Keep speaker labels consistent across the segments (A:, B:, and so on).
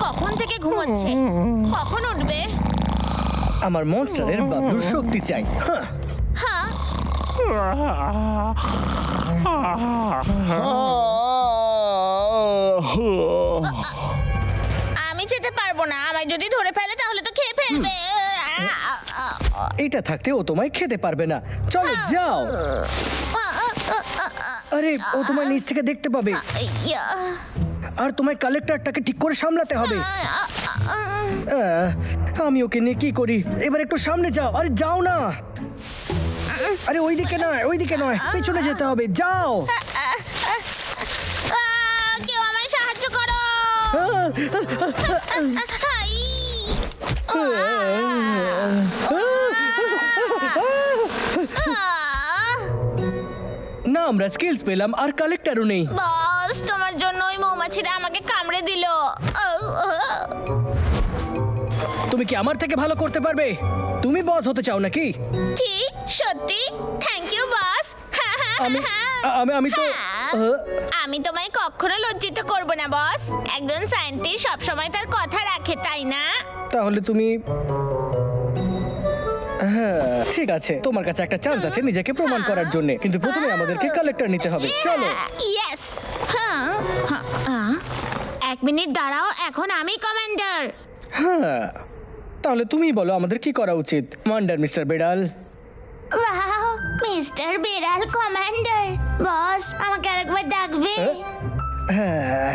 A: কখন থেকে ঘুমোচ্ছে, কখন উঠবে?
B: আমার মনস্টারের বাবলুর শক্তি চাই।
A: হ্যাঁ, আমি যেতে পারবো না। আমায় যদি ধরে ফেলে তাহলে তো খেয়ে ফেলবে।
B: এইটা থাকতে ও তোমায় খেতে পারবে না। চলো যাও। আরে ও তোমার নিচ থেকে দেখতে পাবে, আর তোমায় কালেক্টরটাকে ঠিক করে সামলাতে হবে। আমি ওকে নিয়ে কি করি? এবার একটু সামনে যাও। আরে যাও না। আরে ওইদিকে নয়, ওইদিকে নয়, পেছনে যেতে হবে। যাও।
A: কেউ আমায় সাহায্য করো।
B: না, আমরা স্কিলস পেলাম আর কালেক্টরও নেই।
A: বস, তোমার জন্য ওই মৌমাছিরা আমাকে কামড়ে দিল।
B: তুমি কি আমার থেকে ভালো করতে পারবে? তুমি বস হতে চাও নাকি?
A: কি সত্যি? Thank you boss.
B: আমি আমি তো
A: আমি তোমায় কখনো লজ্জিত করব না বস। একজন সায়েন্টিস্ট সবসময় তার কথা রাখে, তাই না?
B: তাহলে তুমি হ্যাঁ ঠিক আছে, তোমার কাছে একটা চান্স আছে নিজেকে প্রমাণ করার জন্য, কিন্তু প্রথমে আমাদেরকে কালেক্টর নিতে হবে। চলো।
A: ইয়েস। এক মিনিট দাঁড়াও, এখন আমি কমান্ডার।
B: হ্যাঁ, তাহলে তুমি বলো আমাদের কি করা উচিত। কমান্ডার মিস্টার বেড়াল।
A: ওয়াও, মিস্টার বিড়াল কমান্ডার। বস, আমাকে আরেকবার ডাকবে?
B: হ্যাঁ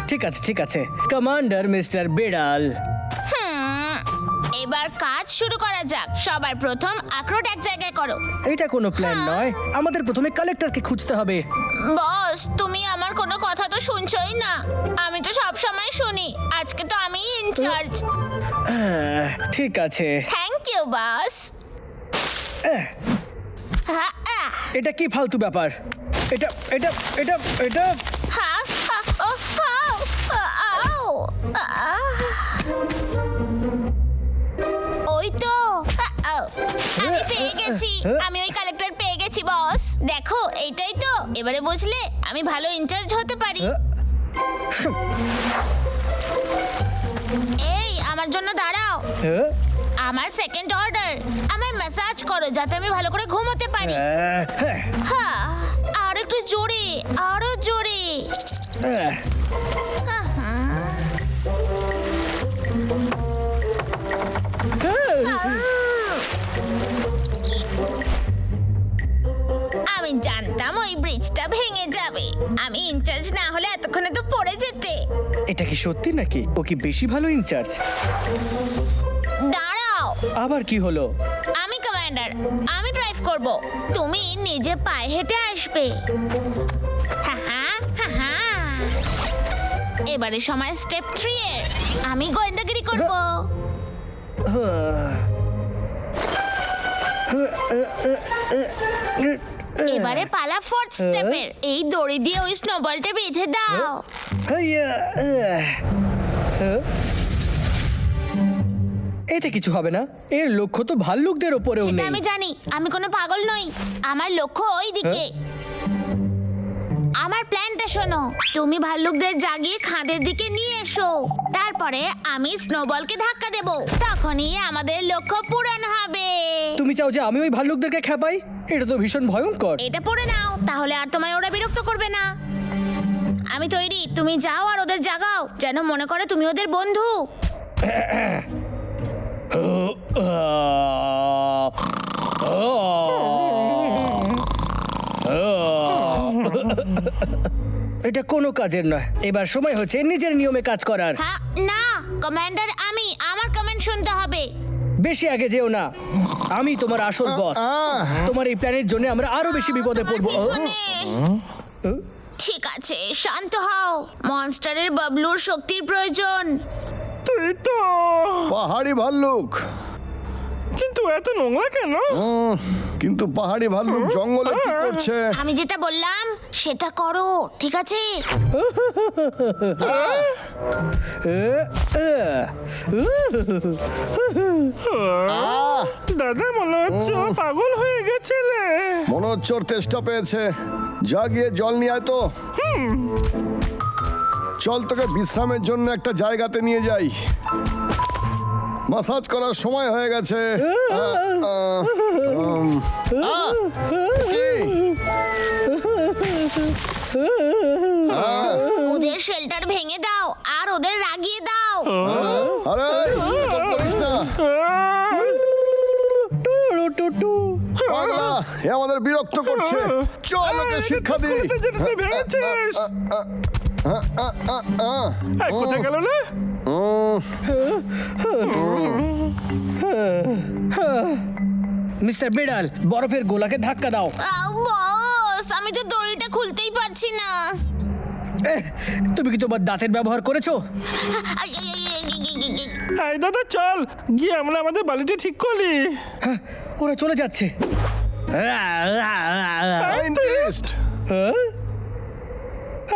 B: ঠিক আছে, ঠিক আছে, কমান্ডার মিস্টার বেড়াল।
A: এবার কাজ শুরু করা যাক। সবার প্রথম আখরোট এক জায়গায় করো।
B: এটা কোনো প্ল্যান নয়, আমাদের প্রথমে কালেক্টরকে খুঁজতে হবে।
A: বস, তুমি আমার কোনো কথা তো শুনছই না। আমি তো সব সময় শুনি। আজকে তো আমি ইনচার্জ।
B: ঠিক আছে।
A: Thank you boss.
B: এটা কি ফালতু ব্যাপার? এটা এটা এটা এটা
A: ওই তো আমি পেয়ে গেছি। আমি ওই কালেক্টর পেয়ে গেছি বস। দেখো, এইটাই তো। এবারে বুঝলে আমি ভালো ইনচার্জ হতে পারি। এই, আমার জন্য দাঁড়াও। আমার সেকেন্ড অর্ডার, আমায় ম্যাসাজ করো যাতে আমি ভালো করে ঘুমোতে পারি। হ্যাঁ, আর একটু জোরে, আরো জোরে। আমি জানতাম ওই ব্রিজটা ভেঙে যাবে। আমি ইনচার্জ না হলে এতক্ষণে তো পড়ে যেতে।
B: এটা কি সত্যি নাকি? ও কি বেশি ভালো ইনচার্জ?
A: দাঁড়াও,
B: আবার কি হলো?
A: আমি কমান্ডার, আমি ড্রাইভ করব। তুমি নিজে পায়ে হেঁটে আসবে। এবারে সময় স্টেপ 3 এর। আমি গোয়েন্দাগিরি করব। এবারে পালা 4th স্টেপের। এই দড়ি দিয়ে ওই স্নোবলটা বেঁধে দাও।
B: এতে কিছু হবে না। এর লক্ষ্য তো ভাল্লুকদের ওপরেও
A: সেটা
B: নেই।
A: আমি জানি। আমি কোনো পাগল নই। আমার লক্ষ্য ওই দিকে। আমার প্ল্যানটা শোনো। তুমি ভাল্লুকদের জাগিয়ে খাদের দিকে নিয়ে এসো। তারপরে আমি স্নোবলকে ধাক্কা দেব। তখনই আমাদের লক্ষ্য পূরণ হবে।
B: তুমি চাও যে আমি ওই ভাল্লুকদেরকে খেপাই? এটা তো ভীষণ ভয়ঙ্কর।
A: এটা পড়ে নাও, তাহলে আর তোমায় ওরা বিরক্ত করবে না। আমি তৈরি। তুমি যাও আর ওদের জাগাও, যেন মনে করে তুমি ওদের বন্ধু।
B: এটা কোনো কাজের নয়। এবার সময় হচ্ছে নিজের নিয়মে কাজ করার।
A: হ্যাঁ, না কমান্ডার, আমি আমার কমেন্ট শুনতে হবে।
B: বেশি আগে যেও না। আমি তোমার আসল বস। তোমার এই প্ল্যানের জন্য আমরা আরো বেশি বিপদে পড়বো।
A: ঠিক আছে, শান্ত হও। মনস্টারের বাবলুর শক্তির প্রয়োজন।
C: তুই তো
D: পাহাড়ি ভাল্লুক।
C: কিন্তু এত নোংরা কেন?
D: কিন্তু পাহাড়ি ভাল্লুক জঙ্গলে কি করছে?
A: আমি যেটা বললাম সেটা করো, ঠিক আছে?
C: দাদা, মনে হচ্ছে ও পাগল হয়ে গেছিলে।
D: মনে হচ্ছে ওর তেষ্টা পেয়েছে। যা গিয়ে জল নিয়ে আয় তো। চল তোকে বিশ্রামের জন্য একটা জায়গাতে নিয়ে যাই। মাসাজ করার সময় হয়ে গেছে। কি?
A: ওদের শেল্টার ভেঙে দাও আর ওদের রাগিয়ে দাও।
D: আরে এরকম করিস না। পাগলা, এ আমাদের বিরক্ত করছে। চল ওকে শিক্ষা দিই।
C: কোথায় যেতে তুই ভেবেছিস? এই, কোথায় গেল না?
B: মিস্টার বেড়াল, বরফের গোলাকে ধাক্কা দাও।
A: বস, আমি তো দড়িটা খুলতেই পারছি না।
B: তুমি কি তোমার দাঁতের ব্যবহার করেছো?
C: এই দাদা, চল গিয়ে আমরা আমাদের বালিটা ঠিক করি।
B: হ্যাঁ, ওরা চলে যাচ্ছে।
D: সায়েন্টিস্ট,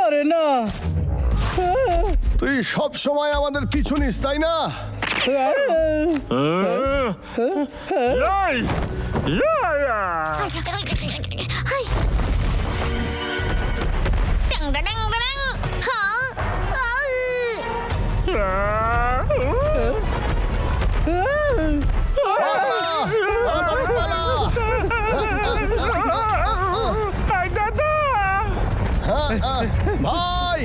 B: আরে না,
D: তুই সব সময় আমাদের পিছু নিস, তাই না?
C: এই, ইয়া।
D: তাড়াতাড়ি পালা।
C: এই দাদা,
D: ভাই,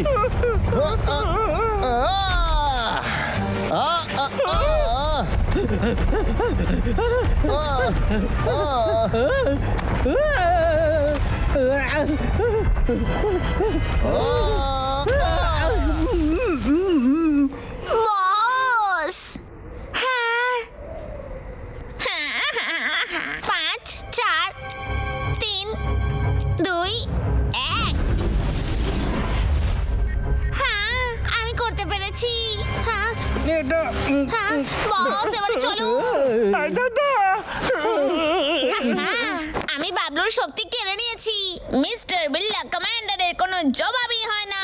A: বস, হ্যাঁ, 5 4 3 2 1। হ্যাঁ, আমি করতে পেরেছি। হ্যাঁ
B: এটা
A: হ্যাঁ, বস, এবারে চলো।
C: এই দাদা।
A: হ্যাঁ, আমি বাবলুর শক্তি কেড়ে নিয়েছি। মিস্টার বিল্লা কমান্ডারের কোনো জবাবই হয় না।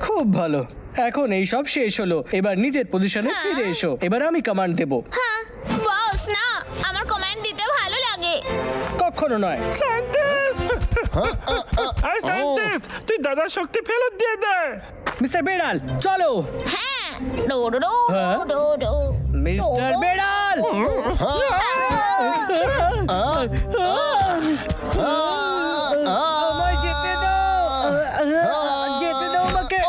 B: খুব ভালো। এখন এই সব শেষ হলো, এবার নিজের পজিশনে ফিরে এসো। এবার আমি কমান্ড দেব।
A: হ্যাঁ, বস, না, আমার কমান্ড দিতে ভালো লাগে।
B: কখনো নয়।
C: সায়েন্টিস্ট, এই সায়েন্টিস্ট, তুই দাদার শক্তি ফেরত দিয়ে দে।
B: মিস্টার বেড়াল, চলো।
A: হ্যাঁ, ডো ডো ডো
B: হ্যাঁ?
A: ডো ডো।
B: মিস্টার বেড়াল, আমায় যেতে দাও। যেতে দাও আমাকে।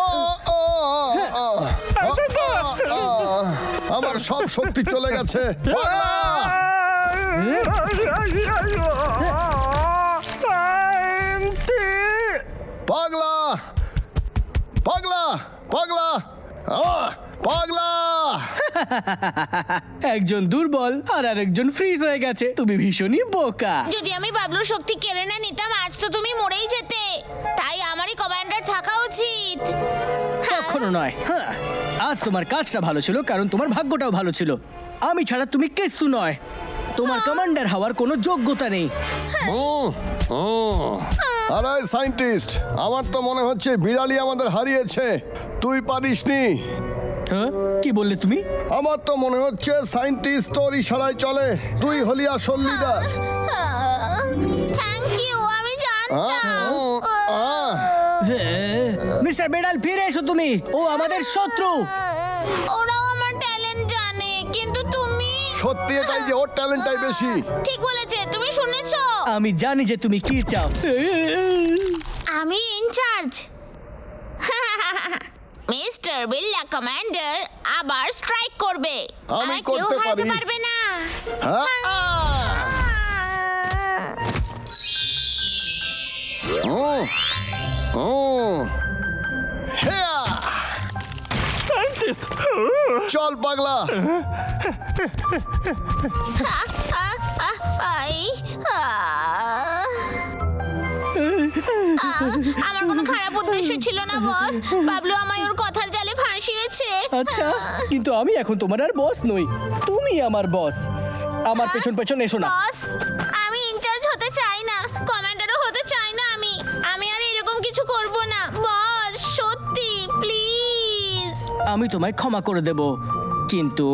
D: আমার সব শক্তি চলে গেছে। পাগলা, পাগলা, পাগলা, পাগলা।
B: একজন দুর্বল আর আরেকজন ফ্রিজ হয়ে গেছে। তুমি ভীষণই বোকা।
A: যদি আমি বাবলুর শক্তি কেড়ে না নিতাম, আজ তো তুমি মরেই যেতে। তাই আমারই কমান্ডার থাকা উচিত।
B: কখনো নয়। হ্যাঁ, আজ তোমার কাজটা ভালো ছিল কারণ তোমার ভাগ্যটাও ভালো ছিল। আমি ছাড়া তুমি কিচ্ছু নয়। তোমার কমান্ডার হওয়ার কোনো যোগ্যতা নেই।
D: আরে সায়েন্টিস্ট, আমার তো মনে হচ্ছে বিড়ালি আমাদের হারিয়েছে। তুই পারিসনি।
B: হ্যাঁ, কি বললে তুমি?
D: আমার তো মনে হচ্ছে সায়েন্টিস্ট তোর ইশারায় চলে। তুই হলি আসল লিডার।
A: থ্যাংক ইউ, আমি জানতাম।
B: মিস্টার বেড়াল, ফিরে এসো তুমি। ও আমাদের শত্রু।
A: ওরাও আমার ট্যালেন্ট জানে, কিন্তু তুমি।
D: সত্যি এটাই যে ওর ট্যালেন্টটাই বেশি।
A: ঠিক বলেছে, তুমি শুনেছো?
B: আমি জানি যে তুমি কি চাও।
A: আমি ইনচার্জ। মিস্টার বিল্লা কমান্ডার আবার স্ট্রাইক করবে।
D: আমি
A: আমায় কেউ
D: করতে
A: হারাতে
D: পারি।
A: পারবে না।
C: সায়েন্টিস্ট,
D: চল পাগলা।
A: আই, আমার কোনো খারাপ উদ্দেশ্য ছিল না, বস। বাবলু আমায় ওর কথার জালে ফাঁসিয়েছে।
B: আচ্ছা, কিন্তু আমি এখন তোমার আর বস নই। তুমি আমার বস। আমার পেছন পেছন এসো না।
A: বস, আমি ইনচার্জ হতে চাই না, কমান্ডারও হতে চাই না। আমি আর এরকম কিছু করব না, বস। সত্যি, প্লিজ।
B: আমি তোমায় ক্ষমা করে দেব, কিন্তু